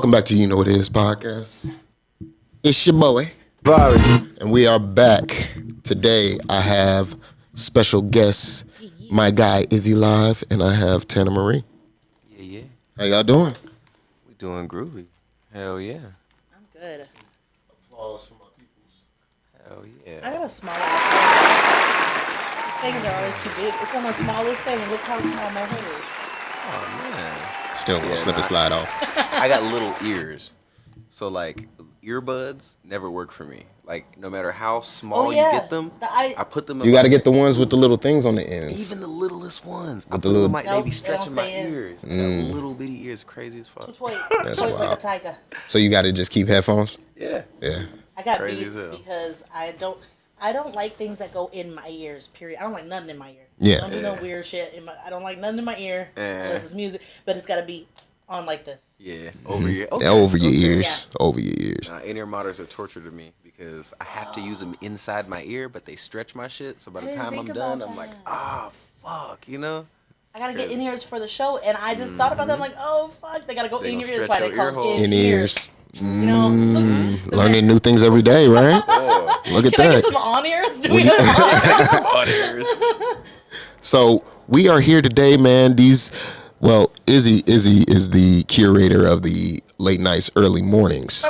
Welcome back to You Know What It Is podcast. It's your boy, Javari. and we are back. Today, I have special guest, my guy, Yzzi live, and I have Tanna Marie. Yeah. How y'all doing? We doing groovy. Hell yeah. I'm good. Applause for my peoples. Hell I yeah. got a small ass thing. These things are always too big. It's on the smallest thing, and look how small my head is. Oh man. Still gonna Yeah, slip and nah. slide off. I got little ears. So like earbuds never work for me. Like no matter how small you get them, I put them in You got to get the ones with the little things on the ends. even the littlest ones. I With put the them little- in my, Nope, they be they don't stretching my stay in. ears. That little bitty ears crazy as fuck. Toy That's like wild. a tiger. So you got to just keep headphones? Yeah. Yeah. I got Crazy Beats as hell. because I don't like things that go in my ears. Period. I don't like nothing in my ear. Yeah. Don't do no weird shit. I don't like nothing in my ear Eh. unless it's music. But it's got to be on like this. Yeah. Over your Over your okay. ears. Over your ears. In-ear monitors are torture to me because I have to use them inside my ear, but they stretch my shit. So by the didn't time I'm think done, about I'm like, that. fuck, you know? I gotta get Crazy. in ears for the show, and I just thought about that. I'm like, oh fuck, they gotta go They in gonna your ears. That's why stretch they your call ear it In ears. You know, Learning new things every day, right? Oh. Look at Can I get that. some on ears? Do we have Some odd ears. So we are here today, man. Yzzi is the curator of the late nights, early mornings. You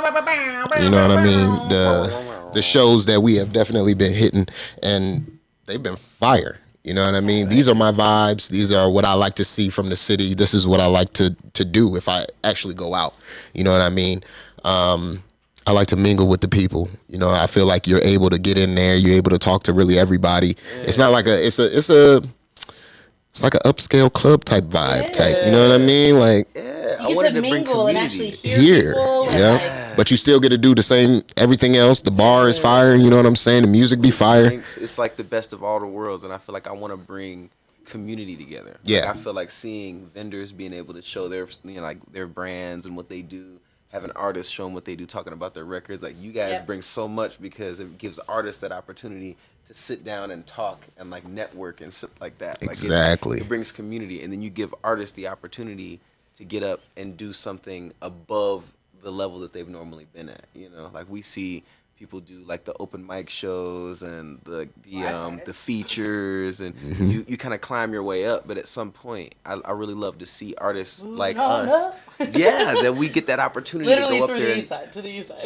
know what I mean? The shows that we have definitely been hitting, and they've been fire. You know what I mean? These are my vibes. These are what I like to see from the city. This is what I like to do if I actually go out. You know what I mean? I like to mingle with the people. You know, I feel like you're able to get in there. You're able to talk to really everybody. Yeah. It's not like it's like an upscale club type vibe type. You know what I mean? Like Yeah, You get to mingle and actually hear people. And yeah. But you still get to do the same everything else. The bar is fire. You know what I'm saying? The music be fire. It's like the best of all the worlds, and I feel like I want to bring community together. Yeah. Like, I feel like seeing vendors being able to show their like their brands and what they do, having artists show them what they do, talking about their records. Like you guys bring so much because it gives artists that opportunity to sit down and talk and like network and shit like that. Like, Exactly. it brings community, and then you give artists the opportunity to get up and do something above the level that they've normally been at. You know, like we see people do like the open mic shows and the features, and you kind of climb your way up. But at some point, I really love to see artists like us, that we get that opportunity literally to go through up there the and, east side to the east side.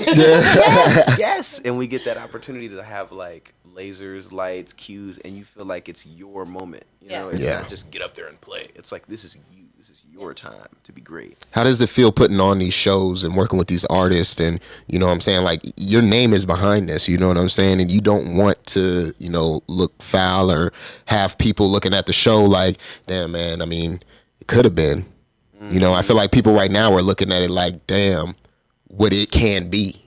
yes, and we get that opportunity to have like lasers, lights, cues, and you feel like it's your moment. You know, it's not just get up there and play. It's like this is you. This is your time to be great. How does it feel putting on these shows and working with these artists? And you know what I'm saying? Like your name is behind this, you know what I'm saying? And you don't want to, you know, look foul or have people looking at the show like, damn, man, I mean, it could have been. You know, I feel like people right now are looking at it like, damn, what it can be.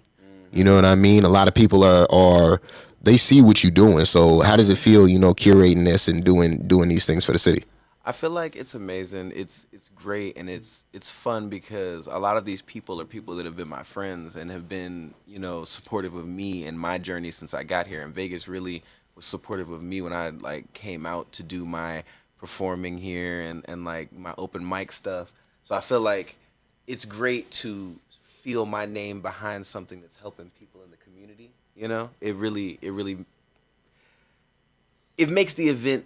You know what I mean? A lot of people are they see what you're doing. So how does it feel, you know, curating this and doing these things for the city? I feel like it's amazing. It's great, and it's fun because a lot of these people are people that have been my friends and have been, you know, supportive of me and my journey since I got here. And Vegas really was supportive of me when I like came out to do my performing here and like my open mic stuff. So I feel like it's great to feel my name behind something that's helping people in the community. You know, it makes the event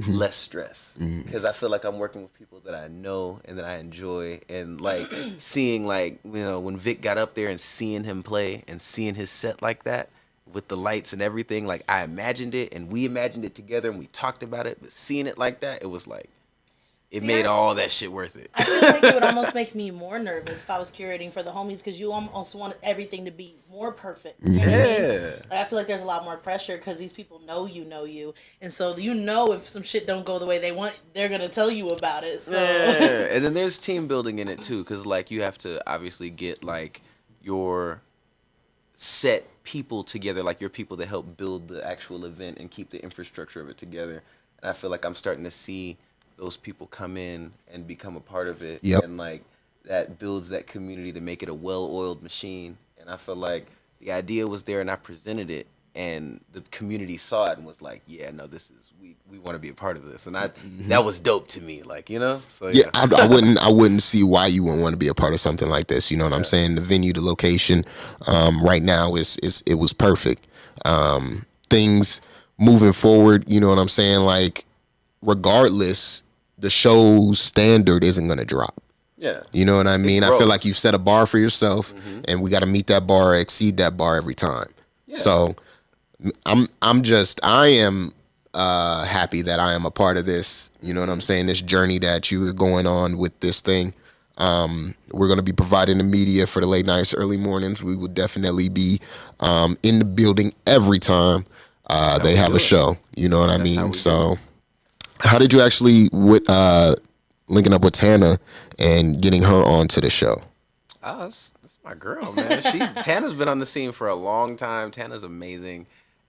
less stress because I feel like I'm working with people that I know and that I enjoy, and like seeing like, you know, when Vic got up there and seeing him play and seeing his set like that with the lights and everything, like I imagined it and we imagined it together and we talked about it, but seeing it like that, it was like it made all that shit worth it. I feel like it would almost make me more nervous if I was curating for the homies, because you almost want everything to be more perfect. You know what I mean? Like, I feel like there's a lot more pressure because these people know you, and so you know if some shit don't go the way they want, they're gonna tell you about it. So. And then there's team building in it too, because like you have to obviously get like your set people together, like your people that help build the actual event and keep the infrastructure of it together. And I feel like I'm starting to see those people come in and become a part of it. Yep. And like that builds that community to make it a well-oiled machine. And I feel like the idea was there and I presented it, and the community saw it and was like, yeah, no, this is we want to be a part of this, and that was dope to me, like, you know. So yeah, I wouldn't see why you wouldn't want to be a part of something like this. You know what I'm saying? The venue, the location, right now it was perfect. Things moving forward, you know what I'm saying? Like, regardless, the show's standard isn't going to drop. Yeah. You know what I mean? I feel like you've set a bar for yourself, and we got to meet that bar, exceed that bar every time. Yeah. So I am happy that I am a part of this. You know what I'm saying? This journey that you are going on with this thing. We're going to be providing the media for the late nights, early mornings. We will definitely be in the building every time they have a show. You know what I mean? So how did you actually linking up with Tanna and getting her onto the show? Oh, that's my girl, man. Tanna's been on the scene for a long time. Tanna's amazing.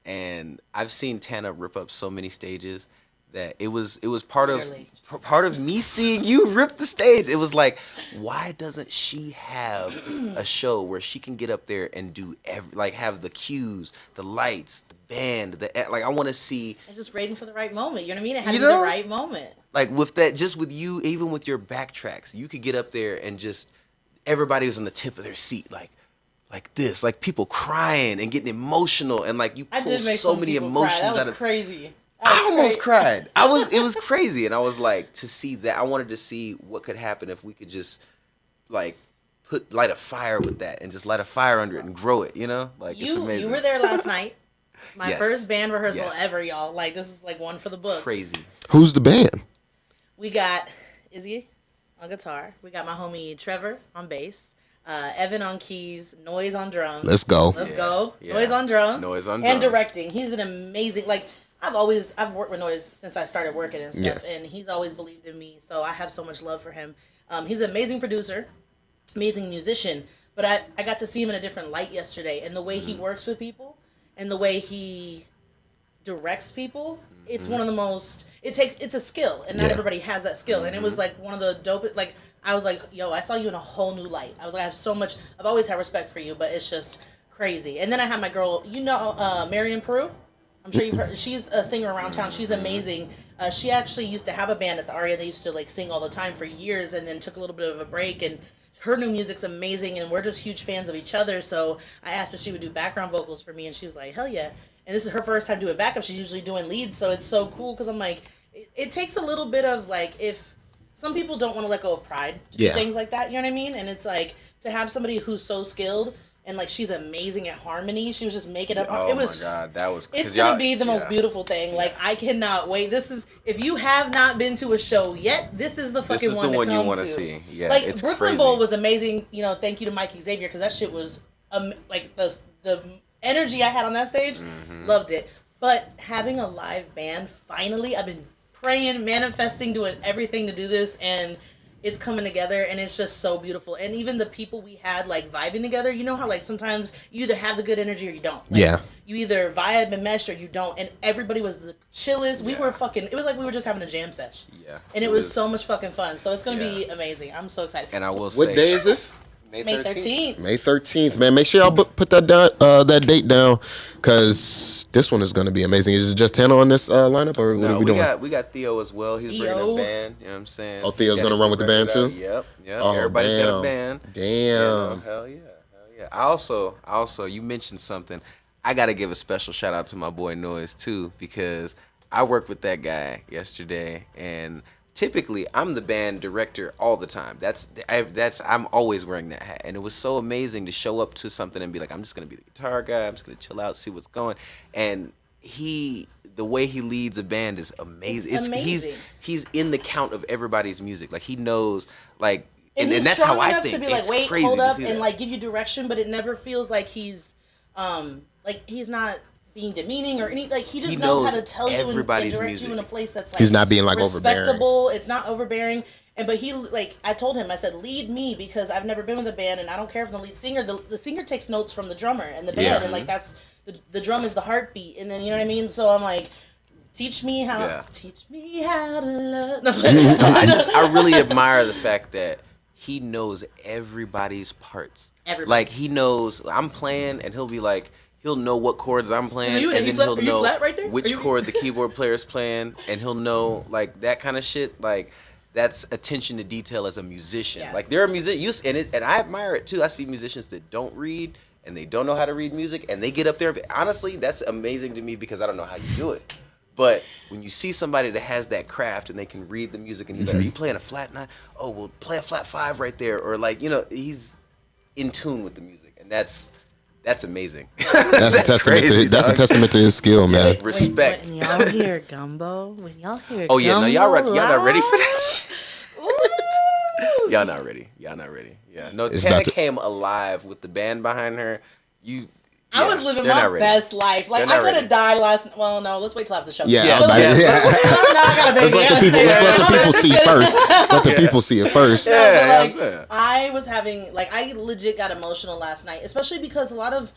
And I've seen Tanna rip up so many stages that it was part of me seeing you rip the stage. It was like, why doesn't she have a show where she can get up there and do have the cues, the lights, the band, like, I want to see. I was just waiting for the right moment. You know what I mean? It had to be the right moment. Like, with that, just with you, even with your backtracks, you could get up there and just everybody was on the tip of their seat, like this, like people crying and getting emotional, and like you pull so many emotions out of. That was crazy. I almost cried. It was crazy, and I was like, to see that, I wanted to see what could happen if we could just like light a fire with that and just light a fire under it and grow it, you know? Like, it's amazing. You were there last night. My first band rehearsal ever, y'all. Like, this is like one for the books. Crazy. Who's the band? We got Yzzi on guitar. We got my homie Trevor on bass. Evan on keys, Noise on drums. Let's go. Let's go. Yeah. Noise on drums. And directing. He's an amazing, like, I've worked with Noise since I started working and stuff, and he's always believed in me, so I have so much love for him. He's an amazing producer, amazing musician, but I got to see him in a different light yesterday, and the way he works with people and the way he directs people, it's one of the most, it's a skill, and not everybody has that skill, and it was like one of the dopest, like, I was like, yo, I saw you in a whole new light. I was like, I've always had respect for you, but it's just crazy. And then I have my girl, Marion Peru? I'm sure you've heard. She's a singer around town. She's amazing. She actually used to have a band at the Aria. They used to like sing all the time for years, and then took a little bit of a break. And her new music's amazing, and we're just huge fans of each other. So I asked if she would do background vocals for me, and she was like, hell yeah. And this is her first time doing backup. She's usually doing leads, so it's so cool because I'm like, it takes a little bit of like, if some people don't want to let go of pride to do things like that, you know what I mean? And it's like, to have somebody who's so skilled. And like, she's amazing at harmony. She was just making up. Oh my God, that was. It's gonna be the most beautiful thing. Like, I cannot wait. This is, if you have not been to a show yet, this is the fucking one to come to. This is the one you want to see. Yeah, like, it's Brooklyn Bowl was amazing. You know, thank you to Mike Xavier, because that shit was like the energy I had on that stage. Loved it. But having a live band, finally, I've been praying, manifesting, doing everything to do this, and it's coming together, and it's just so beautiful. And even the people we had like vibing together, you know how like sometimes you either have the good energy or you don't. Like, you either vibe and mesh or you don't. And everybody was the chillest. We were it was like we were just having a jam sesh. Yeah. And it was so much fucking fun. So it's gonna be amazing. I'm so excited. And I will say, what day is this? May 13th. May 13th, man. Make sure y'all put that down, that date down, because this one is going to be amazing. Is it just Tanna on this lineup, or what are we doing? We got Theo as well. He's bringing a band. You know what I'm saying? Oh, Theo's going to run with the band too? Yep. Oh, everybody's got a band. Damn. Hell yeah. I also, you mentioned something. I got to give a special shout out to my boy Noise too, because I worked with that guy yesterday, and typically I'm the band director all the time. I'm always wearing that hat, and it was so amazing to show up to something and be like, I'm just gonna be the guitar guy. I'm just gonna chill out, see what's going. And the way he leads a band is amazing. It's amazing. He's in the count of everybody's music. Like, he knows, like, and that's how I think. To be like, wait, hold up, and like give you direction, but it never feels like he's not being demeaning or anything. Like, he just knows how to tell you and direct music. You in a place that's like, he's not being like respectable. Overbearing. It's not overbearing. But he, like, I told him, I said, lead me, because I've never been with a band, and I don't care if the lead singer, the singer takes notes from the drummer and the band, and like, that's the drum is the heartbeat, and then, you know what I mean? So I'm like, teach me how to love. I really admire the fact that he knows everybody's parts. Like, he knows I'm playing, and he'll be like, he'll know what chords I'm playing, and then he'll know which chord the keyboard player's playing, and he'll know like that kind of shit. Like that's attention to detail as a musician. Yeah. Like there are musicians, and I admire it too. I see musicians that don't read and they don't know how to read music, and they get up there. Honestly, that's amazing to me because I don't know how you do it. But when you see somebody that has that craft and they can read the music, and he's like, "Are you playing a flat 9? Oh, well, play a flat 5 right there," or like he's in tune with the music, and that's amazing. That's a testament crazy, to that's a testament to his skill, man. Yeah, respect. When y'all hear gumbo, oh yeah, no, y'all not ready for that. Y'all not ready. Yeah, no. Tanna came alive with the band behind her. I was living my best life. Like I could have died last. Well, no. Let's wait till after the show. Yeah. Let's let the people see first. Let's let the people see it first. Yeah. I was having I legit got emotional last night, especially because a lot of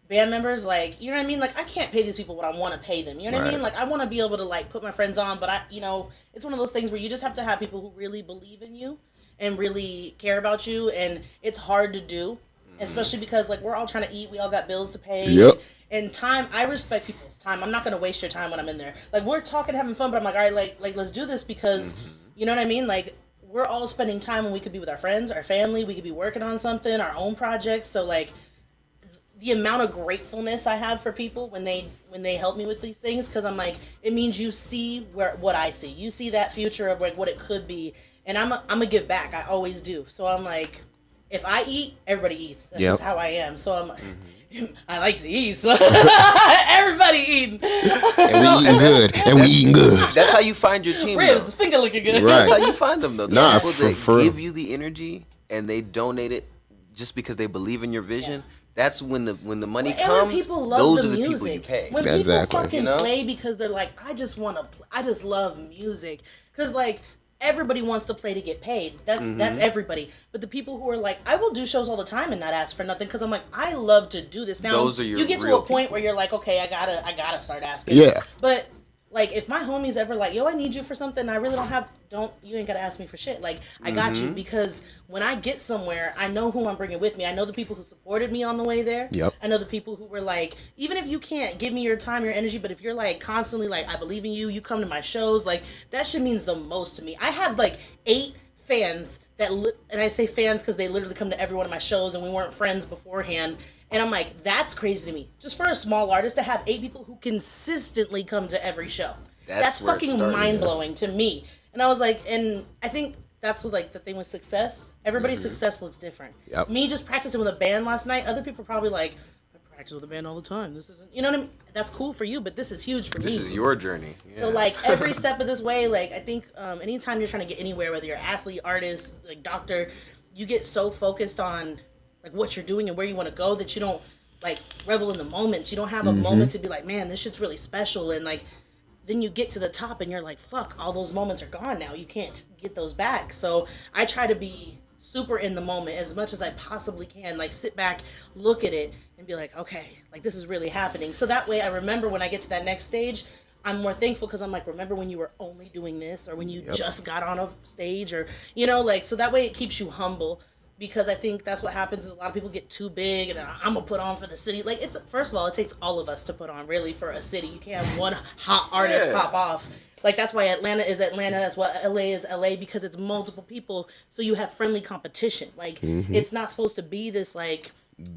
band members, like, you know what I mean? Like, I can't pay these people what I want to pay them. You know what I mean? Like, I want to be able to put my friends on, but it's one of those things where you just have to have people who really believe in you and really care about you, and it's hard to do. Especially because we're all trying to eat, we all got bills to pay. Yep. And time, I respect people's time. I'm not gonna waste your time when I'm in there. We're talking, having fun, but I'm like, all right, let's do this because you know what I mean. We're all spending time when we could be with our friends, our family. We could be working on something, our own projects. So the amount of gratefulness I have for people when they help me with these things, because I'm like, it means you see what I see. You see that future of what it could be, and I'm gonna give back. I always do. So I'm like, if I eat, everybody eats. That's just how I am. So I like to eat. So everybody eating. And we eating good. That's how you find your team. Ribs, finger looking good. Right. That's how you find them though. The people that give you the energy and they donate it just because they believe in your vision. Yeah. That's when the money comes. When people love those the are the music. people you pay. When people fucking play because they're like, I just love music. Because everybody wants to play to get paid. That's everybody. But the people who are like, I will do shows all the time and not ask for nothing because I'm like, I love to do this. Now those are your you get to a point where you're like, okay, I gotta start asking. Yeah. But if my homie's ever like, yo, I need you for something, I really you ain't gotta ask me for shit. I got you, because when I get somewhere, I know who I'm bringing with me. I know the people who supported me on the way there. Yep. I know the people who were like, even if you can't give me your time, your energy, but if you're constantly I believe in you, you come to my shows, that shit means the most to me. I have 8 fans and I say fans because they literally come to every one of my shows, and we weren't friends beforehand. And I'm like, that's crazy to me. Just for a small artist to have 8 people who consistently come to every show. That's fucking mind-blowing to me. And I was like, and I think that's what, the thing with success. Everybody's success looks different. Yep. Me just practicing with a band last night, other people are probably like, I practice with a band all the time. This isn't, you know what I mean? That's cool for you, but this is huge for me. This is your journey. Yeah. So, every step of this way, I think anytime you're trying to get anywhere, whether you're an athlete, artist, doctor, you get so focused on what you're doing and where you want to go that you don't revel in the moments. You don't have a moment to be like, man, this shit's really special. And then you get to the top and you're like, fuck, all those moments are gone now. You can't get those back. So I try to be super in the moment as much as I possibly can. Sit back, look at it, and be like, okay, this is really happening. So that way I remember when I get to that next stage, I'm more thankful because I'm like, remember when you were only doing this, or when you just got on a stage, or, so that way it keeps you humble. Because I think that's what happens is a lot of people get too big and I'm gonna put on for the city. It's, first of all, it takes all of us to put on really for a city. You can't have one hot artist pop off. That's why Atlanta is Atlanta. That's why LA is LA, because it's multiple people. So you have friendly competition. It's not supposed to be this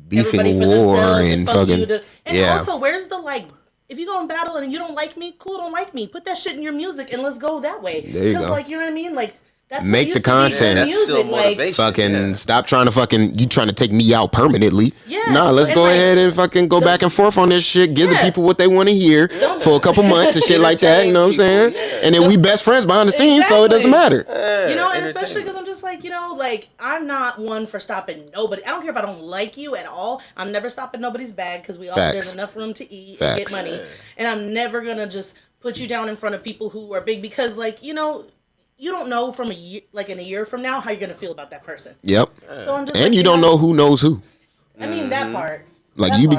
beefing war and fucking. Also, where's the if you go in battle and you don't like me, cool, don't like me. Put that shit in your music and let's go that way. There you go. Because you know what I mean? That's make the content. That's still motivation. Stop trying to you trying to take me out permanently. Yeah. Nah, let's go ahead and fucking go back and forth on this shit. Give the people what they want to hear for a couple months and shit like that. You know what I'm saying? And then we best friends behind the scenes, so it doesn't matter. And especially because I'm just I'm not one for stopping nobody. I don't care if I don't like you at all. I'm never stopping nobody's bag because there's enough room to eat and get money. And I'm never gonna just put you down in front of people who are big because you don't know from a year, in a year from now, how you're gonna feel about that person. Yep. So I'm just and you don't know who knows who. I mean that part.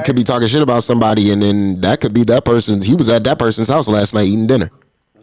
Could be talking shit about somebody, and then that could be that person's. He was at that person's house last night eating dinner.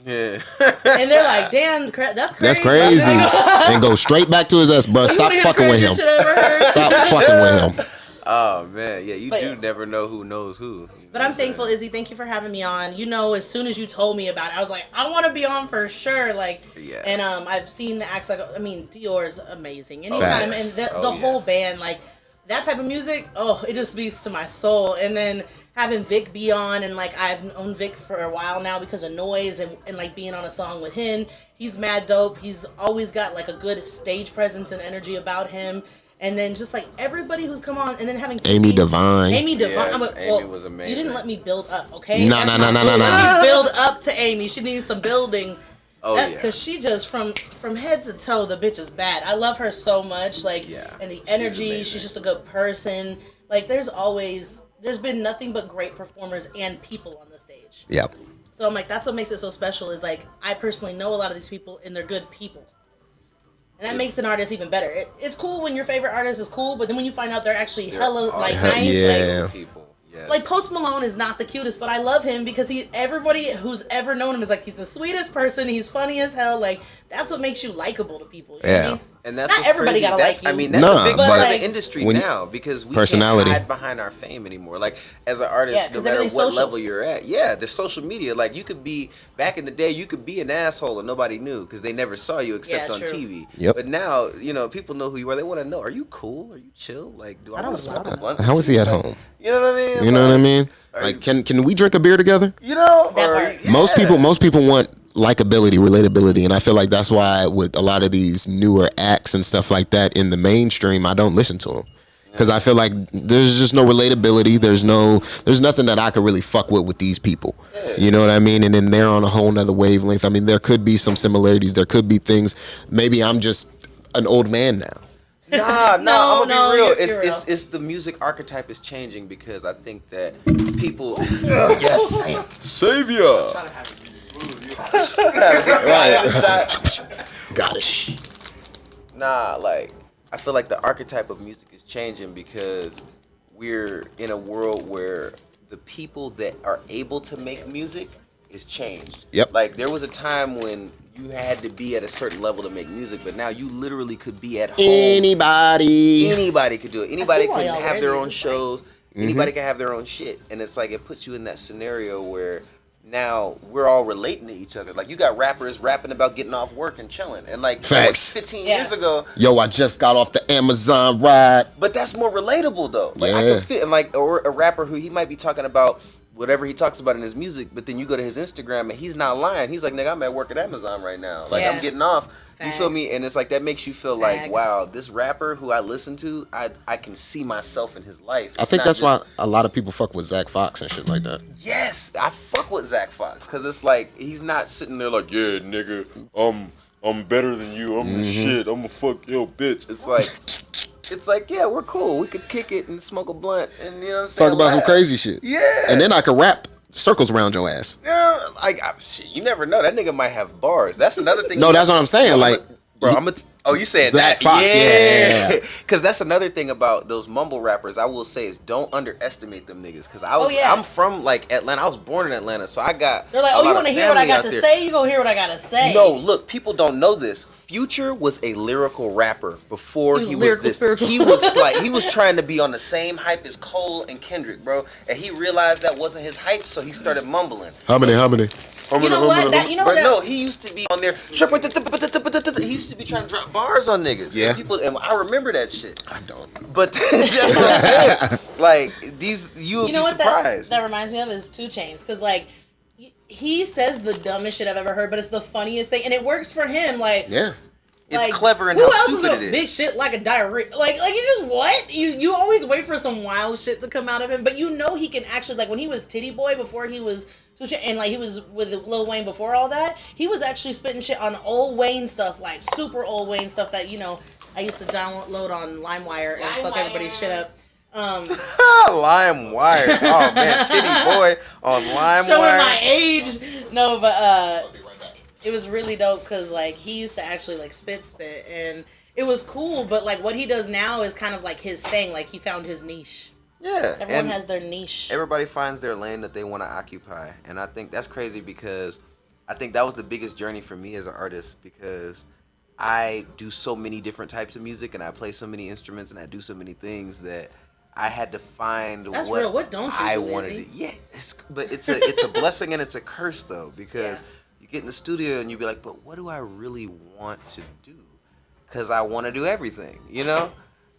Yeah. And they're like, damn, that's crazy. That's crazy. And go straight back to his ass, but stop fucking with him. Stop fucking with him. Oh man, yeah, you But- do never know who knows who. You know But what I'm thankful, saying? Yzzi. Thank you for having me on. You know, as soon as you told me about it, I was like, I want to be on for sure. Like, Yes. and I've seen the acts. Like, I mean, Dior's amazing. Anytime, Facts. and the Oh, whole yes. band, like that type of music. Oh, it just speaks to my soul. And then having Vic be on, and like I've known Vic for a while now because of Noise, and like being on a song with him. He's mad dope. He's always got like a good stage presence and energy about him. And then just like everybody who's come on, and then having Amy Devine. Amy Devine. Yes, I'm Amy was amazing. You didn't let me build up, okay? Nah, That's nah, not nah, nah, good. nah, Let nah. me build up to Amy. She needs some building. Oh, yeah. Because she just from head to toe, the bitch is bad. I love her so much. Like, Yeah, and the she's energy. amazing. She's just a good person. Like, there's been nothing but great performers and people on the stage. Yep. So I'm like, that's what makes it so special. Is like, I personally know a lot of these people, and they're good people. And that makes an artist even better. It's cool when your favorite artist is cool, but then when you find out they're actually hella like awesome. nice, Yeah. like People. Yes. like Post Malone is not the cutest, but I love him because everybody who's ever known him is like he's the sweetest person. He's funny as hell. Like that's what makes you likable to people. You know what I Yeah. mean? And that's not what's everybody crazy. gotta That's, like you. I mean, that's Nah, a big but part of like, the industry when- now because we personality. can't hide behind our fame anymore. Like as an artist, Yeah, no 'cause matter what everything's social. level you're at, yeah, there's social media. Like you could be back in the day, you could be an asshole and nobody knew because they never saw you except Yeah, on true. TV. Yep. But now, you know, people know who you are. They want to know: are you cool? Are you chill? Like, do I don't want to smoke a know. blunt? How with is he you? at Like, home? You know what I mean? You know what I mean? are Like, you- can we drink a beer together? You know, That or part. yeah. Most people want likability, relatability, and I feel like that's why with a lot of these newer acts and stuff like that in the mainstream, I don't listen to them because I feel like there's just no relatability. There's nothing that I could really fuck with these people. You know what I mean? And then they're on a whole nother wavelength. I mean, there could be some similarities. There could be things. Maybe I'm just an old man now. Nah, No, I'm gonna no, be real. you're real. It's the music archetype is changing because I think that people. Yes, savior. Got it. Nah, like I feel like the archetype of music is changing because we're in a world where the people that are able to make music is changed. Yep. Like there was a time when you had to be at a certain level to make music, but now you literally could be at home. Anybody. Anybody could do it. Anybody why can y'all have wear their these. own It's shows. Anybody can have their own shit, and it's like it puts you in that scenario where now we're all relating to each other. Like you got rappers rapping about getting off work and chilling, and like Facts. 15 Yeah. years ago. Yo, I just got off the Amazon ride. But that's more relatable though. Like I Yeah. can fit, and like or a rapper who he might be talking about whatever he talks about in his music, but then you go to his Instagram and he's not lying. He's like, nigga, I'm at work at Amazon right now. Like I'm Yeah. getting off. You feel me? Facts. And it's like that makes you feel like, Facts. wow, this rapper who I listen to, I can see myself in his life. I It's think not that's just- why a lot of people fuck with Zach Fox and shit like that. Yes, I fuck with Zach Fox because it's like he's not sitting there like, yeah, nigga, I'm better than you. I'm the shit. I'm a fuck your bitch. It's like, yeah, we're cool. We could kick it and smoke a blunt and you know what I'm saying. Talk about some laugh. crazy shit. Yeah. And then I could rap circles around your ass. Yeah, like shit, you never know. That nigga might have bars. That's another thing. No, that's what I'm saying. Like, bro, oh, you saying Zach that? Fox, yeah. Because that's another thing about those mumble rappers. I will say is don't underestimate them niggas. Because Oh, yeah. I'm from like Atlanta. I was born in Atlanta, so I got. They're like, a oh, you lot want to of hear what I family got out to there. say? You gonna hear what I gotta say? No, look, people don't know this. Future was a lyrical rapper before He was he was lyrical, this. spiritual. He was trying to be on the same hype as Cole and Kendrick, bro. And he realized that wasn't his hype, so he started mumbling. how many? You know what? That, you know But that. no, he used to be on there. He used to be trying to drop bars on niggas. Yeah. People, and I remember that shit. I don't. But that's what I'm saying. Like you'll You know be what surprised. that reminds me of is 2 Chainz, because like he says the dumbest shit I've ever heard, but it's the funniest thing, and it works for him. Like Yeah. It's like, clever and who how else is stupid doing it big is. shit like a diarrhea? Like you just what? You always wait for some wild shit to come out of him, but you know he can actually, like when he was Titty Boy before he was switching, and like he was with Lil Wayne before all that, he was actually spitting shit on old Wayne stuff, like super old Wayne stuff that I used to download on LimeWire and fuck everybody's shit up. LimeWire. Oh man, Titty Boy on LimeWire. Showing my age. No, but it was really dope because like he used to actually like spit, and it was cool. But like what he does now is kind of like his thing. Like he found his niche. Yeah, Everyone and has their niche. everybody finds their lane that they want to occupy, and I think that's crazy because I think that was the biggest journey for me as an artist because I do so many different types of music and I play so many instruments and I do so many things that I had to find That's what real. What don't you I do, wanted Yzzi? to. Yeah, but it's a blessing and it's a curse though, because you get in the studio and you be like, but what do I really want to do? Because I want to do everything, you know.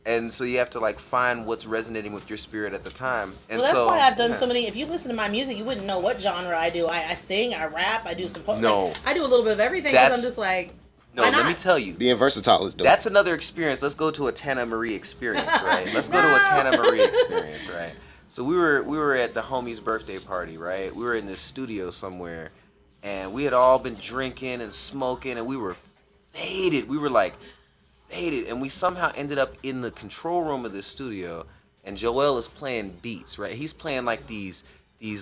And so you have to like find what's resonating with your spirit at the time. And Well, that's so, why I've done so many. If you listen to my music, you wouldn't know what genre I do. I sing, I rap, I do some. No. I do a little bit of everything because I'm just like. No, why not? let me tell you. Being versatile is dope. That's another experience. Let's go to a Tanna Marie experience, right? Let's go to a Tanna Marie experience, right? So we were at the homie's birthday party, right? We were in this studio somewhere, and we had all been drinking and smoking, and we were faded. We were like faded, and we somehow ended up in the control room of this studio, and Joel is playing beats, right? He's playing like these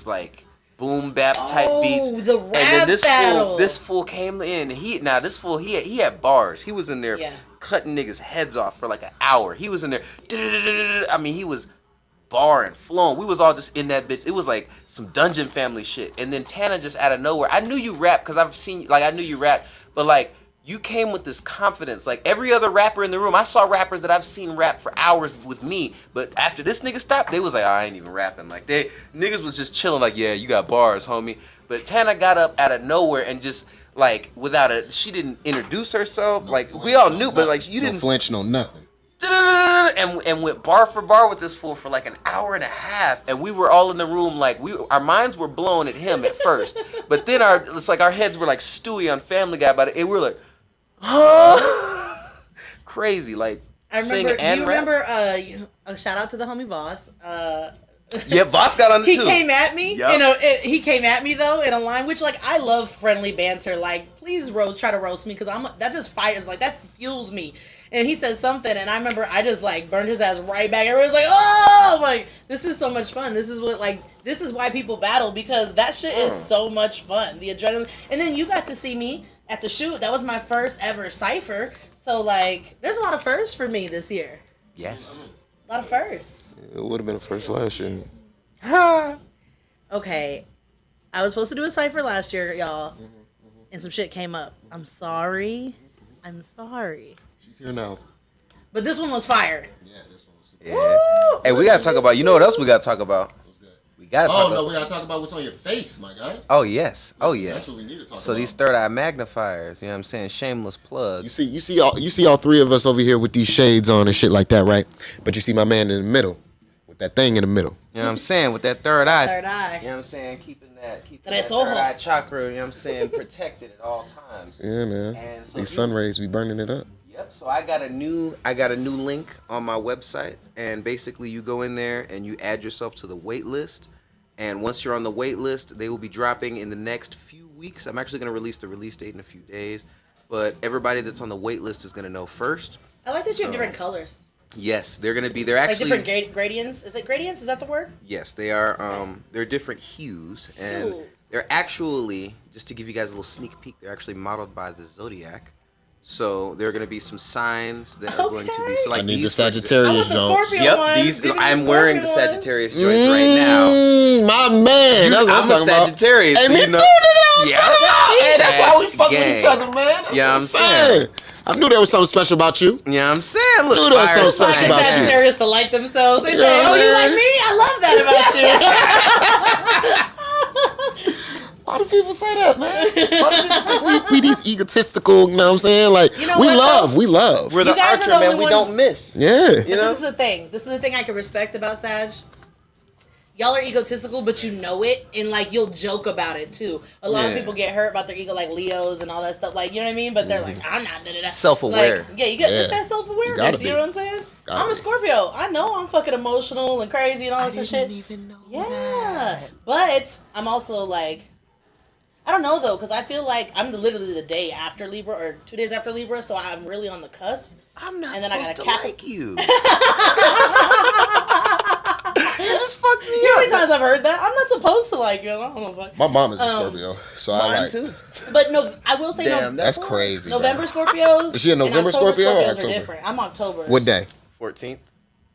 like boom bap type beats. The rap and then battle. this fool came in. He had bars. He was in there cutting niggas' heads off for like an hour. He was in there. I mean, he was barring, flowing. We was all just in that bitch. It was like some Dungeon Family shit. And then Tanna just out of nowhere. I knew you rap because I've seen, like, I knew you rap, but like you came with this confidence. Like every other rapper in the room, I saw rappers that I've seen rap for hours with me, but after this nigga stopped, they was like, oh, I ain't even rapping. Like niggas was just chilling. Like, yeah, you got bars, homie. But Tanna got up out of nowhere and just like she didn't introduce herself. Like we all knew, but like you didn't flinch, no nothing. And went bar for bar with this fool for like an hour and a half, and we were all in the room like our minds were blown at him at first, but then it's like our heads were like Stewie on Family Guy about it, and we were like, huh? Crazy, like I sing remember. and Do you rap. remember? A shout out to the homie Voss. Yeah, Voss got on it He too. came at me. Yep. You know, he came at me though in a line, which like I love friendly banter. Like, please try to roast me because that just fires, like that fuels me. And he said something, and I remember I just like burned his ass right back. Everyone's like, "Oh, like this is so much fun. This is why people battle, because that shit is so much fun. The adrenaline." And then you got to see me at the shoot. That was my first ever cipher. So like, there's a lot of firsts for me this year. Yes. A lot of firsts. It would have been a first last year. Okay, I was supposed to do a cipher last year, y'all, and some shit came up. I'm sorry. She's here now. But this one was fire. Yeah, this one was super. Yeah. Woo! Hey, we gotta talk about. You know what else we gotta talk about? What's good? We gotta talk Oh no, about. we gotta talk about what's on your face, my guy. Oh yes. Oh That's yes. what we need to talk So about. these third eye magnifiers. You know what I'm saying? Shameless plug. You see all three of us over here with these shades on and shit like that, right? But you see my man in the middle with that thing in the middle. You know what I'm saying? With that third eye. Third eye. You know what I'm saying? Keeping that Tres third ojos. eye chakra, you know what I'm saying, protected at all times. Yeah, man. And so These sun rays be burning it up. Yep. So I got a new link on my website, and basically you go in there and you add yourself to the wait list. And once you're on the wait list, they will be dropping in the next few weeks. I'm actually going to release the release date in a few days, but everybody that's on the wait list is going to know first. I like that you have So- different colors. Yes, they're going to be. They're Like actually different gradients. Is it gradients? Is that the word? Yes, they are. They're different hues, and Hues. they're actually, just to give you guys a little sneak peek, they're actually modeled by the zodiac. So there are going to be some signs that are going to be. So like I need the these, for example- Sagittarius I want the Jones. Scorpio Yep, ones. these. Give me the I'm wearing the Scorpio Sagittarius joints right now. My man. That's what I'm I'm a talking about. Sagittarius. Hey, so me you too, know- nigga. Yeah. Hey, that's why we fuck with Gang. each other, man. That's Yeah, what I'm saying. I knew there was something special about you. You know what I'm saying? Look, Dude, that's fire so special sign. about you. Sagittarius to like themselves. They say, Yeah, "Oh, you man. like me? I love that about you." Why do people say that, man? Why do people think we these egotistical, you know what I'm saying? Like, You know we what, love, though? we love. We're You the guys are archer, the man. only We ones- don't miss. Yeah. You know? This is the thing. This is the thing I can respect about Sag. Y'all are egotistical, but you know it, and like you'll joke about it too. A lot of Yeah. people get hurt about their ego, like Leos and all that stuff. Like, you know what I mean? But they're like, I'm not da-da-da. Self-aware. Like, yeah, you got it's Yeah. that You self-awareness. gotta You, be. know what I'm saying? Gotta I'm a be. Scorpio. I know I'm fucking emotional and crazy and all this shit. even know Yeah, but I'm also like, I don't know though, because I feel like I'm literally the day after Libra or 2 days after Libra, so I'm really on the cusp. I'm not And then I supposed to gotta cap- like you. You just fucked me You know how many up. times I've heard that? I'm not supposed to like you. I don't know if I... My mom is a Scorpio, so I Mine like. too. But no, I will say Damn, no. That's crazy. bro. November Scorpios. Is she a and November October Scorpio or Scorpios October? are different. I'm October. What day? 14th.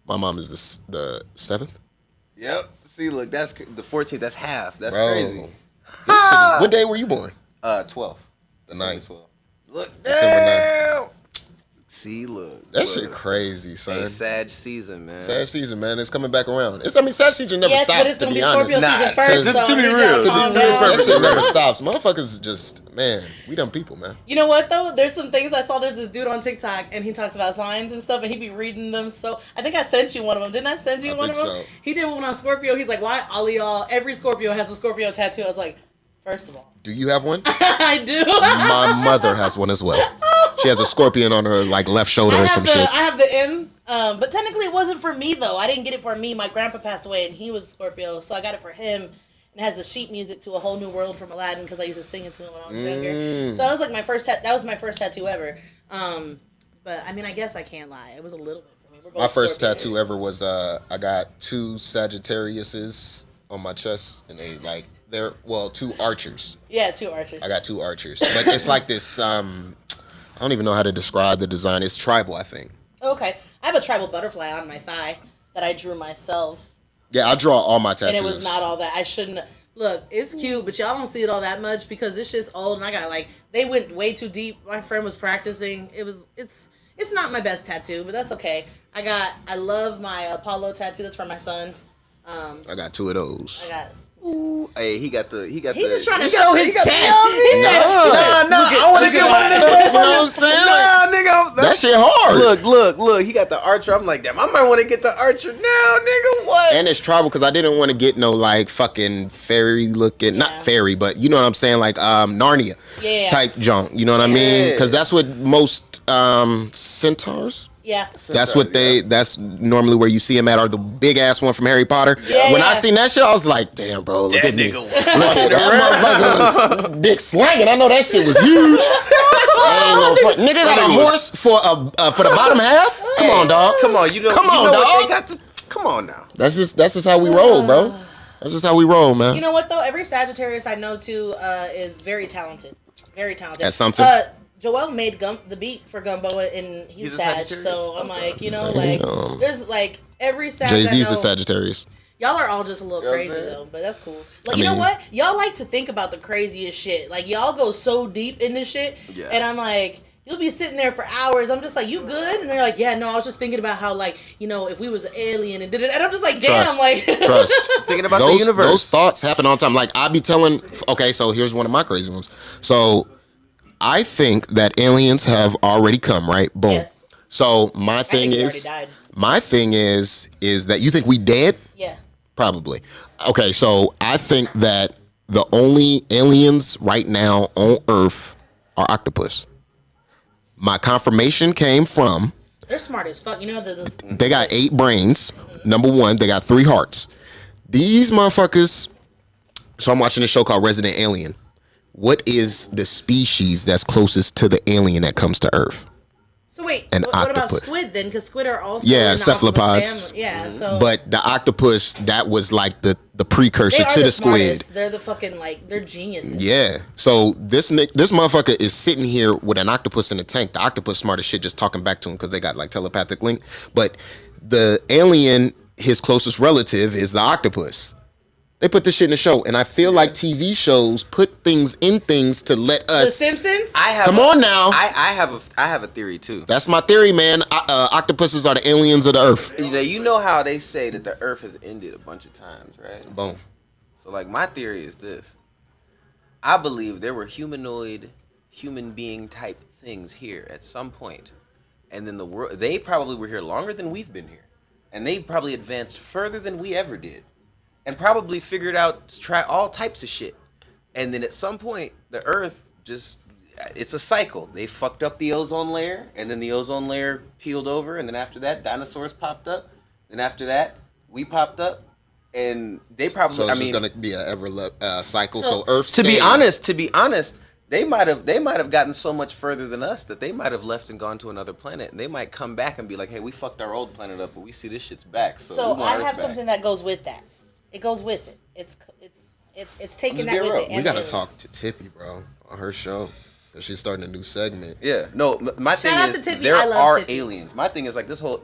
My mom is the 7th. Yep. See, look, that's the 14th. That's half. That's Bro, crazy. this shit is- what day were you born? 12. The 9th. 12. Look, December damn. See, look. That shit crazy, son. Hey, Sag season, man. Sag season, man. It's coming back around. Sag season never yes, stops, but it's to gonna be be honest. Scorpio season first. Just So to be I'm real. just calm down. That shit never stops. Motherfuckers just, man, we dumb people, man. You know what though? There's some things I saw. There's this dude on TikTok, and he talks about signs and stuff, and he be reading them. So I think I sent you one of them. Didn't I send you one of them? So. He did one on Scorpio. He's like, why all y'all? Every Scorpio has a Scorpio tattoo. I was like, first of all, Do you have one? I do. My mother has one as well. She has a scorpion on her like left shoulder or some shit. I have the M, but technically it wasn't for me though. I didn't get it for me. My grandpa passed away, and he was a Scorpio, so I got it for him. And it has the sheet music to A Whole New World from Aladdin because I used to sing it to him when I was younger. So that was like my first. That was my first tattoo ever. But I mean, I guess I can't lie. It was a little bit for me. We're both My first Scorpios. tattoo ever was I got 2 Sagittariuses on my chest, and they're 2 archers. Yeah, 2 archers. I got 2 archers, but it's like this. I don't even know how to describe the design. It's tribal, I think. Okay, I have a tribal butterfly on my thigh that I drew myself, Yeah, I draw all my tattoos. and it was not all that. I shouldn't. Look, it's cute, but y'all don't see it all that much because this shit's old, and I got they went way too deep. My friend was practicing. It's not my best tattoo, but that's okay. I love my Apollo tattoo. That's for my son. I got 2 of those. I got. Hey, he got the. He's just trying to show his chest. I want to get one of them. You know what I'm saying? Nah, nigga. That shit hard. Look. He got the archer. I'm like, damn, I might want to get the archer now, nigga. What? And it's tribal because I didn't want to get no like fucking fairy looking, not fairy, but you know what I'm saying, like Narnia type junk. You know what I mean? Because that's what most centaurs. Yeah. That's what that's normally where you see him at, or the big ass one from Harry Potter. Yeah, when I seen that shit, I was like, damn, bro, look at me. nigga. Look at that motherfucker. Dick slanging. I know that shit was huge. Nigga got a horse for the bottom half? Come on, dog. Come on, you know dog. what they got to. Come on now. That's just how we roll, bro. That's just how we roll, man. You know what though? Every Sagittarius I know too is very talented. Very talented. At something. Joel made the beat for Gumbo, and he's a Sag. Sagittarius? So I'm like, there's like every Sag. Jay-Z's I know, a Sagittarius. Y'all are all just a little crazy though, but that's cool. Like, you know what? Y'all like to think about the craziest shit. Like, y'all go so deep in this shit, and I'm like, you'll be sitting there for hours. I'm just like, you good? And they're like, yeah, no, I was just thinking about how, like, if we was an alien and did it. And I'm just like, damn, Trust. Thinking about the universe. Those thoughts happen all the time. Like, I be telling, okay, so here's one of my crazy ones. So, I think that aliens have already come, right? Boom. Yes. So, my thing is that you think we dead? Yeah. Probably. Okay, so I think that the only aliens right now on Earth are octopus. My confirmation came from They're smart as fuck. You know, they got 8 brains. Number 1, they got 3 hearts. These motherfuckers. So I'm watching a show called Resident Alien. What is the species that's closest to the alien that comes to Earth? So wait, An what about octopus. squid then? Because squid are also Yeah, in the cephalopods. octopus family. Yeah, so But the octopus, that was like the precursor they are to the smartest. squid. They're the fucking they're geniuses. Yeah. So this motherfucker is sitting here with an octopus in the tank. The octopus smart as shit, just talking back to him because they got like telepathic link. But the alien, his closest relative, is the octopus. They put this shit in the show, and I feel like TV shows put things in things to let The us. Simpsons. Come on now. I have a theory too. That's my theory, man. Octopuses are the aliens of the Earth. You know how they say that the Earth has ended a bunch of times, right? Boom. So like my theory is this. I believe there were human being type things here at some point. And then they probably were here longer than we've been here. And they probably advanced further than we ever did. And probably figured out all types of shit. And then at some point, the Earth it's a cycle. They fucked up the ozone layer, and then the ozone layer peeled over, and then after that, dinosaurs popped up. Then after that, we popped up, and they probably. So it's just gonna be a ever cycle. So Earth. To be honest, they might have gotten so much further than us that they might have left and gone to another planet, and they might come back and be like, "Hey, we fucked our old planet up, but we see this shit's back." So we want I Earth have back. something that goes with that. It goes with it. It's taking I'm just that with being it. real. We gotta talk to Tippy, bro, on her show. Cause she's starting a new segment. Yeah, no. My thing out to is Tiffy. there I love are Tiffy. aliens. My thing is like this whole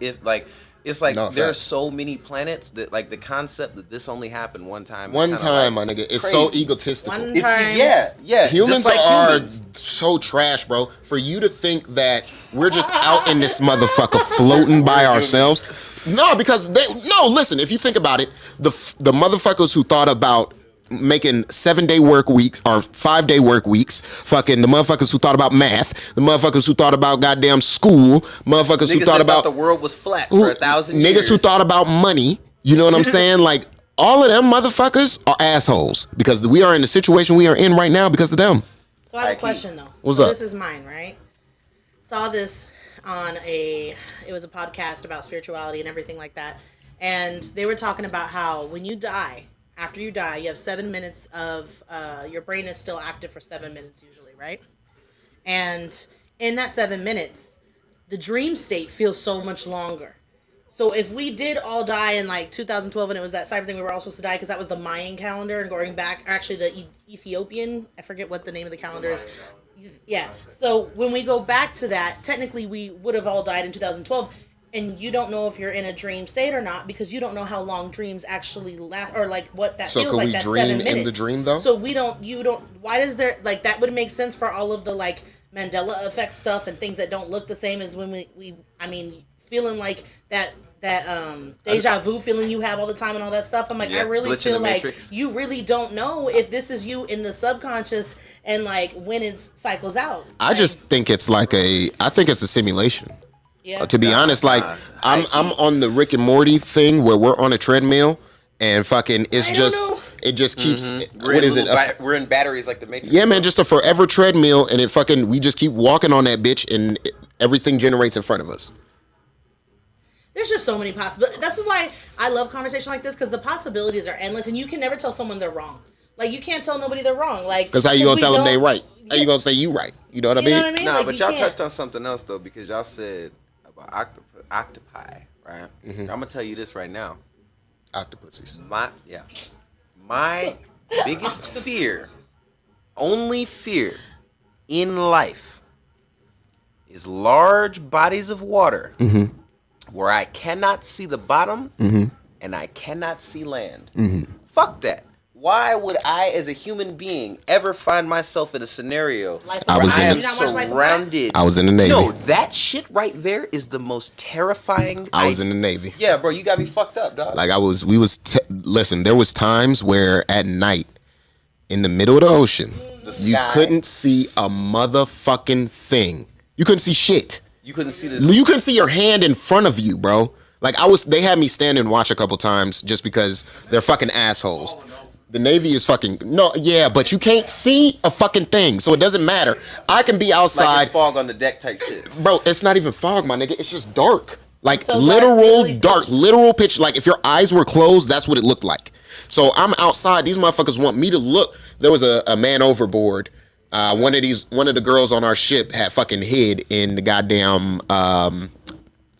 It's like No, there are facts. so many planets that like the concept that this only happened one time. One kinda time, like my nigga. It's crazy. so egotistical. One It's, time. yeah. Humans just like are humans. so trash, bro. For you to think that we're just out in this motherfucker floating by ourselves. No, because listen, if you think about it, the motherfuckers who thought about making 7-day work weeks or 5-day work weeks, fucking the motherfuckers who thought about math, the motherfuckers who thought about goddamn school, motherfuckers Niggas who thought that about the world was flat for 1,000 years. niggas who thought about money. You know what I'm saying? Like, all of them motherfuckers are assholes because we are in the situation we are in right now because of them. So I have a question though. What's so up? This is mine, right? Saw this on it was a podcast about spirituality and everything like that. And they were talking about how when you die, after you die, you have 7 minutes of, your brain is still active for 7 minutes usually, right? And in that 7 minutes, the dream state feels so much longer. So if we did all die in like 2012 and it was that cyber thing we were all supposed to die because that was the Mayan calendar and going back, actually the Ethiopian, I forget what the name of the calendar is. Yeah. So when we go back to that, technically we would have all died in 2012. And you don't know if you're in a dream state or not because you don't know how long dreams actually last or like what that So feels can like. we That dream 7 in minutes. the dream, though? So you don't. Why does there like that would make sense for all of the like Mandela effect stuff and things that don't look the same as when we I mean feeling like that deja vu feeling you have all the time and all that stuff. I'm like I really glitch in feel the like Matrix. you really don't know if this is you in the subconscious and like when it cycles out. I just think it's I think it's a simulation. Yeah. To be honest, like I'm on the Rick and Morty thing where we're on a treadmill and fucking it just keeps what is it? We're in batteries like the Matrix. Yeah, man, just a forever treadmill and we just keep walking on that bitch and everything generates in front of us. There's just so many possibilities. That's why I love conversation like this because the possibilities are endless and you can never tell someone they're wrong. Like you can't tell nobody they're wrong. Like Because how you gonna tell them they right? How you gonna say you right? You know what I mean? You know what I mean? No, Like, but you y'all can't. touched on something else though because y'all said about octopi, right? I'm gonna tell you this right now. Octopuses. My biggest fear, only fear in life, is large bodies of water where I cannot see the bottom and I cannot see land. Fuck that. Why would I, as a human being, ever find myself in a scenario where I am surrounded? I was in the Navy. No, that shit right there is the most terrifying. I was in the Navy. Yeah, bro, you got me fucked up, dog. Like listen, there was times where at night, in the middle of the ocean, you couldn't see a motherfucking thing. You couldn't see shit. You couldn't see the. You couldn't see your hand in front of you, bro. Like they had me stand and watch a couple times just because they're fucking assholes. The Navy is fucking but you can't see a fucking thing, so it doesn't matter. I can be outside. Like it's fog on the deck type shit. Bro, it's not even fog, my nigga. It's just dark. Like So literal pitch. Like if your eyes were closed, that's what it looked like. So I'm outside. These motherfuckers want me to look. There was a man overboard. One of the girls on our ship had fucking hid in the goddamn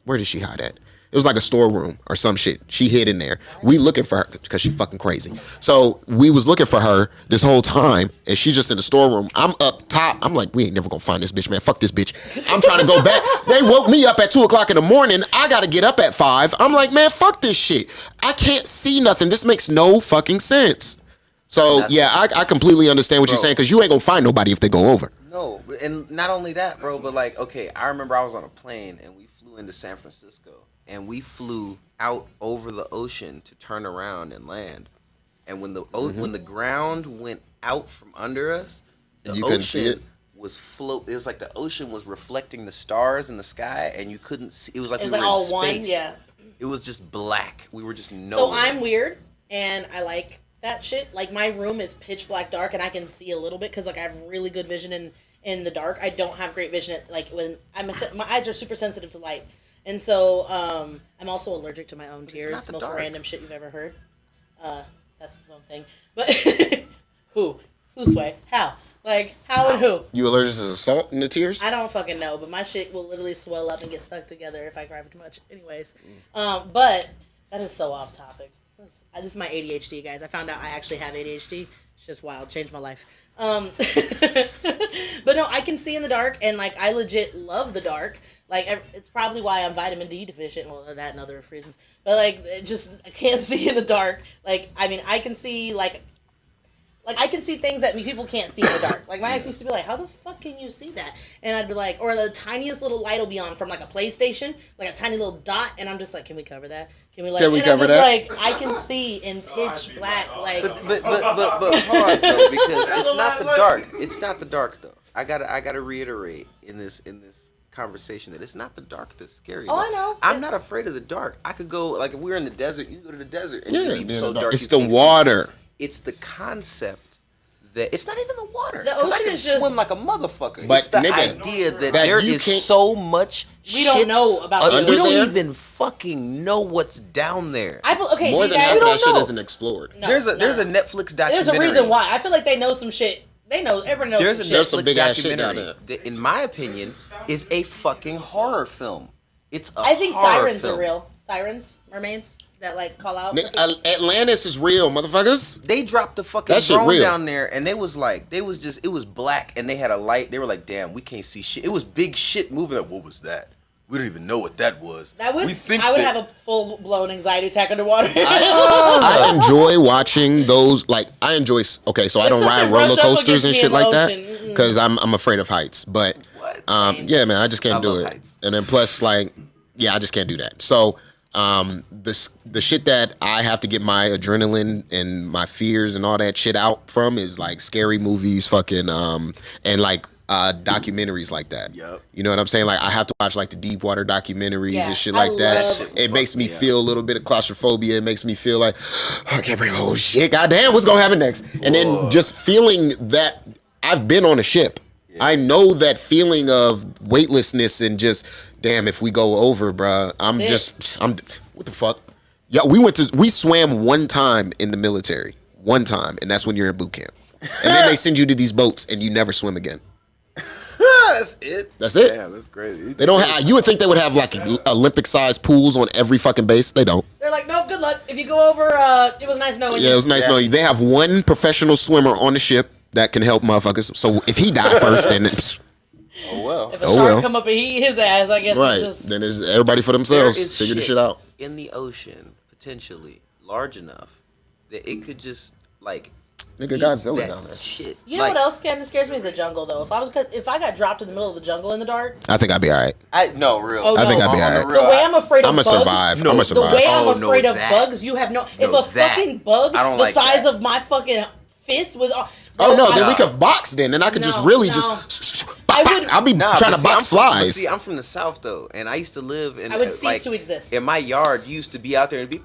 where did she hide at? It was like a storeroom or some shit. She hid in there. We looking for her because she fucking crazy. So we was looking for her this whole time, and she's just in the storeroom. I'm up top. I'm like, we ain't never gonna find this bitch, man. Fuck this bitch. I'm trying to go back. They woke me up at 2:00 in the morning. I gotta get up at 5. I'm like, man, fuck this shit. I can't see nothing. This makes no fucking sense. So yeah, I completely understand what you're saying because you ain't gonna find nobody if they go over. No, and not only that, bro, but like, okay, I remember I was on a plane and we flew into San Francisco. And we flew out over the ocean to turn around and land. And when when the ground went out from under us, the ocean was It was like the ocean was reflecting the stars in the sky, and you couldn't see. It was like we were all in one. space. Yeah. It was just black. We were just nowhere. So I'm weird, and I like that shit. Like my room is pitch black dark, and I can see a little bit because like I have really good vision in the dark. I don't have great vision like when my eyes are super sensitive to light. And so, I'm also allergic to my own tears. Most random shit you've ever heard. That's its own thing. But who sway? How? Like how and who? You allergic to the salt in the tears? I don't fucking know. But my shit will literally swell up and get stuck together if I cry for too much. Anyways, but that is so off topic. This is my ADHD, guys. I found out I actually have ADHD It's just wild. Changed my life. But no, I can see in the dark, and like I legit love the dark. Like it's probably why I'm vitamin D deficient. Well, that and other reasons. But like, I can't see in the dark. Like I mean, I can see like I can see things that people can't see in the dark. Like my ex used to be like, "How the fuck can you see that?" And I'd be like, or the tiniest little light will be on from like a PlayStation, like a tiny little dot, and I'm just like, "Can we cover that? Can we cover that?" Like I can see in pitch black. Like, but pause though, because it's not the dark. It's not the dark though. I gotta reiterate in this conversation that it's not the dark that's scary. Oh, I know. I'm not afraid of the dark. I could go like if we're in the desert, you go to the desert and it'd be so dark. It's the water. It's the concept that it's not even the water. The ocean is just swim like a motherfucker. But it's the idea that there is so much we don't know about we under don't there? even fucking know what's down there. Okay, More do than you half guys of that don't shit know? isn't explored. No, there's a Netflix documentary. There's a reason why. I feel like they know some shit. They know. Everyone knows some shit. There's some big ass shit down there. That, in my opinion, is a fucking horror film. It's a I think horror sirens film. are real. Sirens, mermaids that like call out. Atlantis is real, motherfuckers. They dropped the fucking That shit drone real. down there, and it was black, and they had a light. They were like, "Damn, we can't see shit." It was big shit moving. Like, what was that? We don't even know what that was. I would that have a full blown anxiety attack underwater. I enjoy watching those. Like I enjoy. Okay, so I don't ride roller coasters and shit like that because I'm afraid of heights. But yeah, man, I just can't do it. Heights. And then plus, like, yeah, I just can't do that. So the shit that I have to get my adrenaline and my fears and all that shit out from is like scary movies, fucking and like documentaries like that. Yep. You know what I'm saying? Like I have to watch like the deep water documentaries and shit I like that. love It makes me feel a little bit of claustrophobia. It makes me feel like I can't breathe. Oh shit, goddamn, what's gonna happen next? And then just feeling that I've been on a ship. Yeah. I know that feeling of weightlessness and just damn, if we go over, bruh, I'm what the fuck? Yeah, we swam one time in the military. One time, and that's when you're in boot camp. And then they send you to these boats and you never swim again. That's it. That's it. Damn, that's crazy. They don't have, you would think they would have like Olympic-sized pools on every fucking base. They don't. They're like, nope, good luck. If you go over, it was nice knowing you. Yeah, it was nice knowing you. They have one professional swimmer on the ship that can help motherfuckers. So if he died first, then it's... Oh well. If a shark come up and eat his ass, I guess right. it's just... Then it's everybody for themselves. Figure the shit out. In the ocean, potentially large enough that it could just like... Nigga, Godzilla down there. Shit. You know what else kind of scares me is the jungle, though. If I got dropped in the middle of the jungle in the dark, I think I'd be all right. No, real. Oh, I think I'd be all right. The way I'm afraid of bugs. Survive. I'm a survive. The way I'm afraid of bugs, you have no. If a fucking bug the size of my fucking fist was. Oh no! Then we could box. Then I could just really just. I'll be trying to box flies. See, I'm from the South though, and I used to live in. I would cease to exist. In my yard, you used to be out there and be.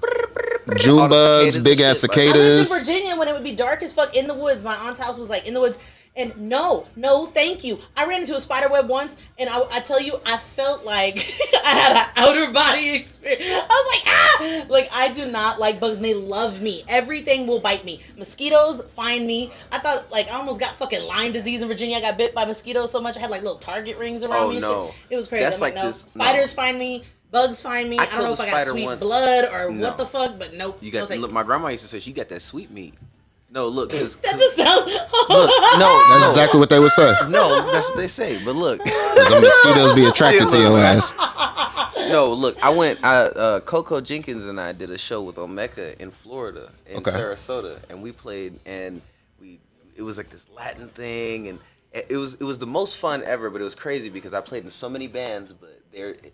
June bugs, big ass cicadas. I lived in Virginia when it would be dark as fuck in the woods. My aunt's house was like in the woods. And no, thank you. I ran into a spider web once, and I tell you, I felt like I had an outer body experience. I was like, ah! Like, I do not like bugs, and they love me. Everything will bite me. Mosquitoes find me. I thought, like, I almost got fucking Lyme disease in Virginia. I got bit by mosquitoes so much, I had, like, little target rings around me and shit. It was crazy. That's I'm like, no. Spiders find me. Bugs find me. I don't know if I got sweet blood or what the fuck, but nope. You got, look, my grandma used to say she got that sweet meat. No, look, cause that just sounds. That's exactly what they would say. No, that's what they say. But look, the mosquitoes be attracted to your ass. No, look, Coco Jenkins and I did a show with Omeka in Florida, in Sarasota, and we played, and it was like this Latin thing, and it was the most fun ever. But it was crazy because I played in so many bands, but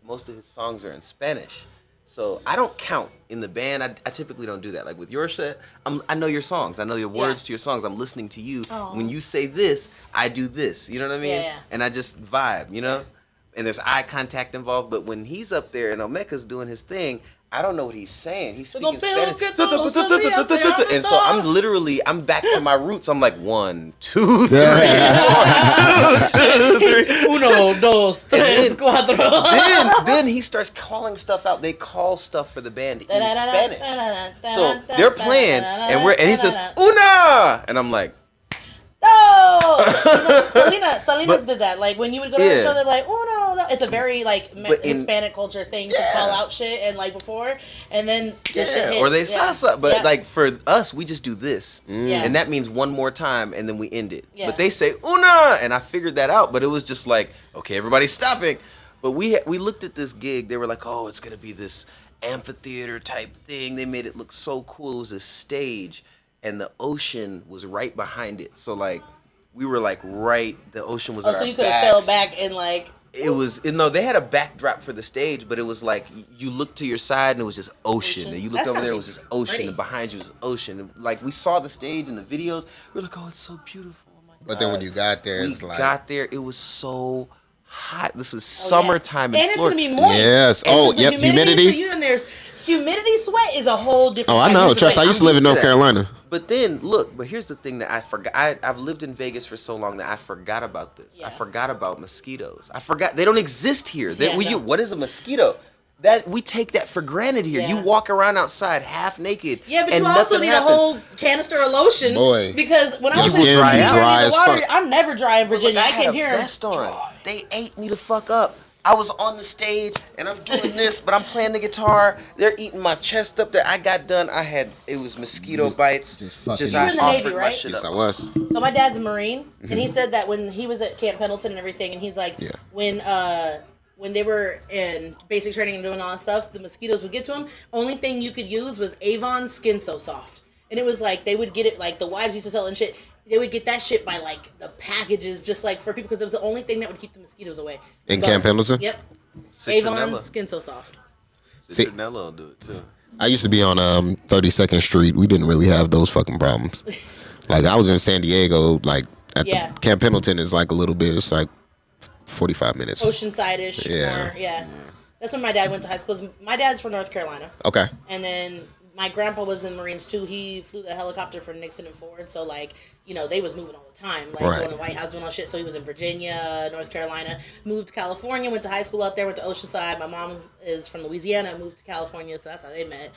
most of his songs are in Spanish. So I don't count in the band. I typically don't do that. Like with your set, I know your songs. I know your words to your songs. I'm listening to you. Aww. When you say this, I do this. You know what I mean? Yeah. And I just vibe, you know? And there's eye contact involved. But when he's up there and Omeka's doing his thing, I don't know what he's saying. He's speaking Spanish. And so I'm back to my roots. I'm like, 1, 2, 3, 1, 2, 2, 3. Uno, dos, tres, cuatro. Then he starts calling stuff out. They call stuff for the band in Spanish. So they're playing, and he says, Una! And I'm like, no! Salinas did that. Like, when you would go to the show, they're like, Uno, though. It's a very like Hispanic culture thing to call out shit and like before, and then the shit hits. Or they salsa, but like for us, we just do this, and that means one more time, and then we end it. But they say una, and I figured that out. But it was just like, okay, everybody's stopping. But we looked at this gig. They were like, oh, it's gonna be this amphitheater type thing. They made it look so cool. It was a stage, and the ocean was right behind it. So like, we were like the ocean was. So you could have fell back and like. It was no. They had a backdrop for the stage, but it was like you looked to your side and it was just ocean. And you looked over there, it was just ocean, pretty. And behind you was ocean. And like we saw the stage and the videos, we were like, oh, it's so beautiful. Oh my God. But then when you got there, it was so hot. This was summertime in and Florida. It's gonna be moist. Yes. Oh, yep. Humidity. So you and there's humidity. Sweat is a whole different. Oh, I know. Trust. I used to live in North Carolina. But then look. But here's the thing that I forgot. I've lived in Vegas for so long that I forgot about this. Yeah. I forgot about mosquitoes. I forgot they don't exist here. What is a mosquito? That we take that for granted here. Yeah. You walk around outside half naked. Yeah, but you also need a whole canister of lotion. Boy, because when I was in Virginia, I'm never dry in Virginia. I came here. Vest on. They ate me the fuck up. I was on the stage and I'm doing this, but I'm playing the guitar. They're eating my chest up there. I got done. It was mosquito bites. You were in the Navy, right? Yes, I was. So my dad's a Marine, and he said that when he was at Camp Pendleton and everything, and he's like, when they were in basic training and doing all that stuff, the mosquitoes would get to them. Only thing you could use was Avon Skin So Soft. And it was like, they would get it, like the wives used to sell it and shit. They would get that shit by like the packages, just like for people, because it was the only thing that would keep the mosquitoes away. In Camp Pendleton? Yep. Avon Skin So Soft. Citronella will do it too. I used to be on 32nd Street. We didn't really have those fucking problems. Like I was in San Diego, like at Camp Pendleton is like a little bit, it's like 45 minutes. Oceanside-ish. Yeah. That's when my dad went to high school. My dad's from North Carolina. Okay. And then my grandpa was in Marines too. He flew the helicopter for Nixon and Ford. So like, they was moving all the time. Like going to the White House, doing all shit. So he was in Virginia, North Carolina, moved to California, went to high school out there, went to Oceanside. My mom is from Louisiana, moved to California, so that's how they met.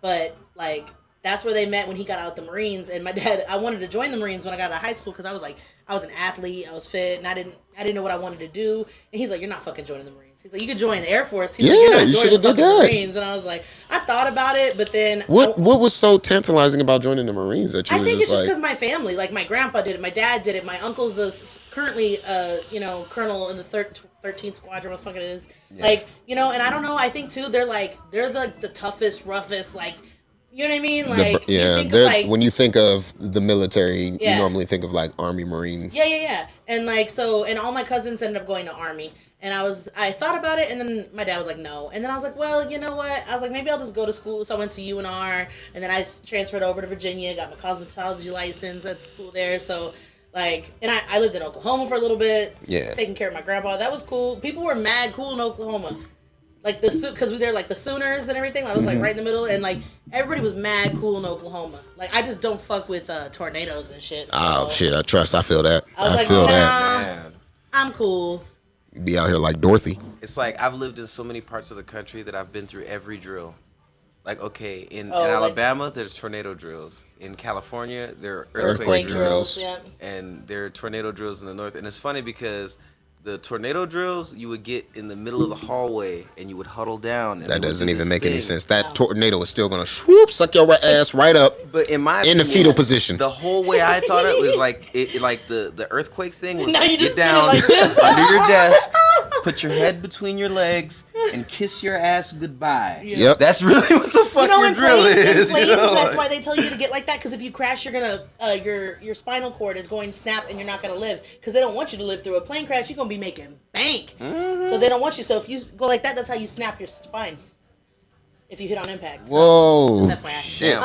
But like, that's where they met when he got out of the Marines. And my dad, I wanted to join the Marines when I got out of high school because I was like, I was an athlete, I was fit, and I didn't know what I wanted to do. And he's like, you're not fucking joining the Marines. He's like, you could join the Air Force. He's like, you're not joining the fucking Marines. And I was like, I thought about it, but then what was so tantalizing about joining the Marines that you? I think it's just because my family, like my grandpa did it, my dad did it, my uncle's currently colonel in the 13th Squadron, what the fuck it is, like and I don't know. I think too, they're the toughest, roughest, like. You know what I mean? Like, when you think of the military, you normally think of like Army, Marine. Yeah. And like and all my cousins ended up going to Army. And I thought about it, and then my dad was like, no. And then I was like, well, you know what? I was like, maybe I'll just go to school. So I went to UNR, and then I transferred over to Virginia, got my cosmetology license at school there. So like, and I lived in Oklahoma for a little bit, taking care of my grandpa. That was cool. People were mad cool in Oklahoma. Like because we were there, like the Sooners and everything. I was like right in the middle, and like everybody was mad cool in Oklahoma. Like I just don't fuck with tornadoes and shit. So. Oh shit! I feel that. I feel that. I'm cool. You be out here like Dorothy. It's like I've lived in so many parts of the country that I've been through every drill. Like in Alabama, there's tornado drills. In California, there are earthquake drills. Yeah. And there are tornado drills in the north. And it's funny because the tornado drills, you would get in the middle of the hallway and you would huddle down. And that doesn't even make any sense. That tornado is still gonna suck your ass right up. But in my opinion, the fetal position. The whole way I thought it was like the earthquake thing was now you get down under your desk, put your head between your legs, and kiss your ass goodbye. Yep. That's really what the fuck your drill is. In planes, that's why they tell you to get like that, because if you crash, you're gonna your spinal cord is going to snap and you're not gonna live, because they don't want you to live through a plane crash. You're gonna be making bank. Mm-hmm. So they don't want you. So if you go like that, that's how you snap your spine. If you hit on impact. So, whoa. just FYI. Shit.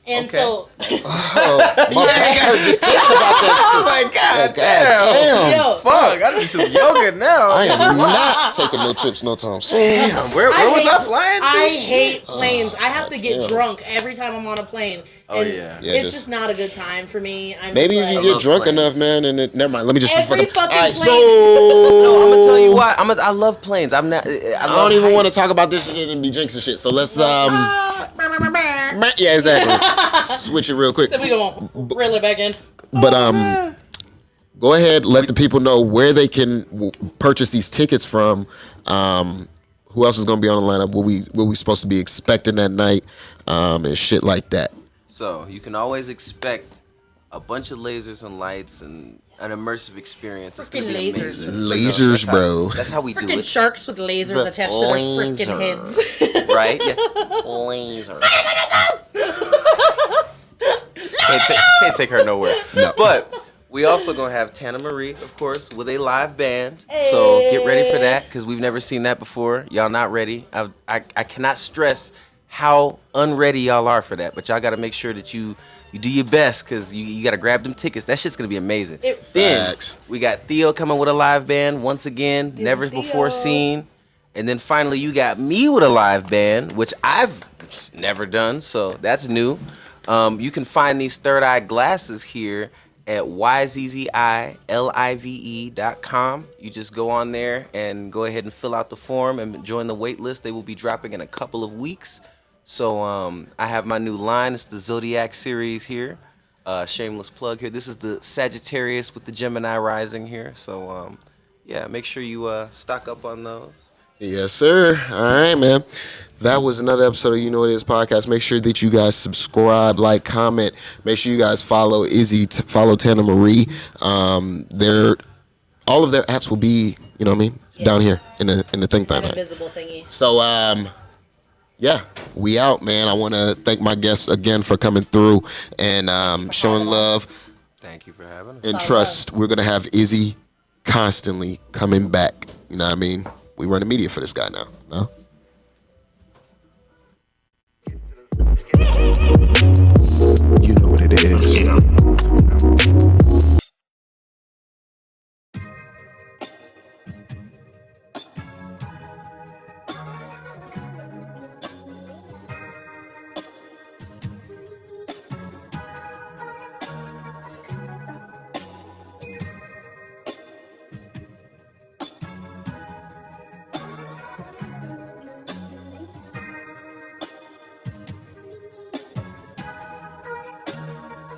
And so my bad. Just thinking about that shit. Oh my god damn. Yo, fuck, I need some yoga now. I am not taking no trips no time soon. Damn, where was I flying to? I hate planes. I have to get drunk every time I'm on a plane. Oh yeah. It's just not a good time for me. Maybe if you get drunk enough, man, and never mind. Let me just every fucking plane. So no, I'm gonna tell you why. I love planes. I don't even want to talk about this shit and be jinxing shit. So let's yeah, exactly. Switch it real quick. So we gonna reel it back in. But go ahead, let the people know where they can purchase these tickets from. Who else is going to be on the lineup? What we supposed to be expecting that night, and shit like that. So you can always expect a bunch of lasers and lights and an immersive experience. It's gonna be Lasers. amazing. Lasers, bro. That's how we do Freaking it. sharks with lasers attached to their freaking heads. Right? Yeah. Lasers. Can't take her nowhere. No. But we also gonna have Tanna Marie, of course, with a live band. So get ready for that because we've never seen that before. Y'all not ready. I cannot stress how unready y'all are for that. But y'all got to make sure that you do your best because you got to grab them tickets. That shit's gonna be amazing. Then Facts. we got Theo coming with a live band once again, never before seen. And then finally you got me with a live band, which I've never done, so that's new. You can find these third eye glasses here at yzzilive.com. You just go on there and go ahead and fill out the form and join the wait list. They will be dropping in a couple of weeks. So I have my new line. It's the Zodiac series here. Shameless plug here. This is the Sagittarius with the Gemini rising here. So yeah, make sure you stock up on those. Yes, sir. All right, man. That was another episode of You Know What It Is podcast. Make sure that you guys subscribe, like, comment. Make sure you guys follow Yzzi, follow Tanna Marie. All of their hats will be, you know what I mean, down here in the thing. That invisible thingy. So yeah, we out, man. I want to thank my guests again for coming through and showing love. Thank you for having us. And trust. We're gonna have Yzzi constantly coming back. You know what I mean? We run the media for this guy now. No.